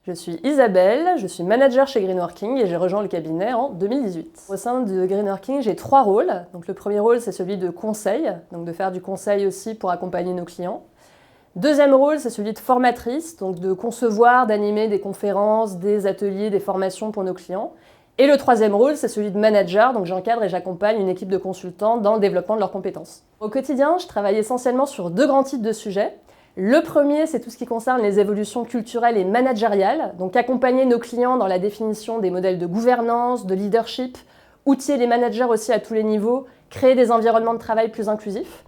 Je suis Isabelle, je suis manager chez Greenworking et j'ai rejoint le cabinet en 2018. Au sein de Greenworking, j'ai 3 rôles. Donc le premier rôle, c'est celui de conseil, donc de faire du conseil aussi pour accompagner nos clients. Deuxième rôle, c'est celui de formatrice, donc de concevoir, d'animer des conférences, des ateliers, des formations pour nos clients. Et le troisième rôle, c'est celui de manager, donc j'encadre et j'accompagne une équipe de consultants dans le développement de leurs compétences. Au quotidien, je travaille essentiellement sur 2 grands types de sujets. Le premier, c'est tout ce qui concerne les évolutions culturelles et managériales, donc accompagner nos clients dans la définition des modèles de gouvernance, de leadership, outiller les managers aussi à tous les niveaux, créer des environnements de travail plus inclusifs.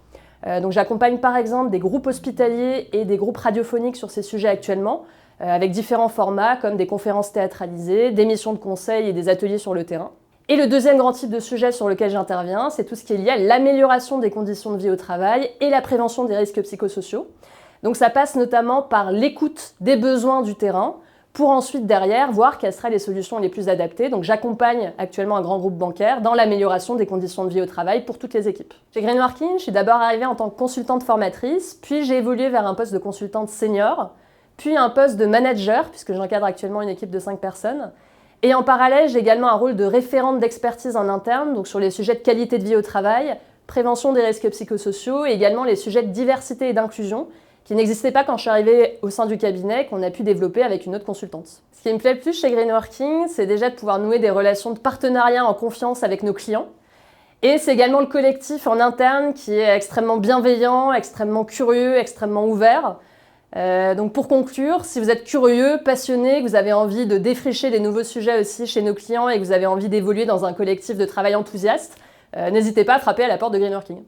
Donc j'accompagne par exemple des groupes hospitaliers et des groupes radiophoniques sur ces sujets actuellement, avec différents formats comme des conférences théâtralisées, des missions de conseil et des ateliers sur le terrain. Et le deuxième grand type de sujet sur lequel j'interviens, c'est tout ce qui est lié à l'amélioration des conditions de vie au travail et la prévention des risques psychosociaux. Donc ça passe notamment par l'écoute des besoins du terrain pour ensuite derrière voir quelles seraient les solutions les plus adaptées. Donc j'accompagne actuellement un grand groupe bancaire dans l'amélioration des conditions de vie au travail pour toutes les équipes. Chez Greenworking, je suis d'abord arrivée en tant que consultante formatrice, puis j'ai évolué vers un poste de consultante senior, puis un poste de manager puisque j'encadre actuellement une équipe de 5 personnes. Et en parallèle, j'ai également un rôle de référente d'expertise en interne, donc sur les sujets de qualité de vie au travail, prévention des risques psychosociaux et également les sujets de diversité et d'inclusion, qui n'existait pas quand je suis arrivée au sein du cabinet, qu'on a pu développer avec une autre consultante. Ce qui me plaît le plus chez Greenworking, c'est déjà de pouvoir nouer des relations de partenariat en confiance avec nos clients. Et c'est également le collectif en interne qui est extrêmement bienveillant, extrêmement curieux, extrêmement ouvert. Donc pour conclure, si vous êtes curieux, passionné, que vous avez envie de défricher des nouveaux sujets aussi chez nos clients et que vous avez envie d'évoluer dans un collectif de travail enthousiaste, n'hésitez pas à frapper à la porte de Greenworking.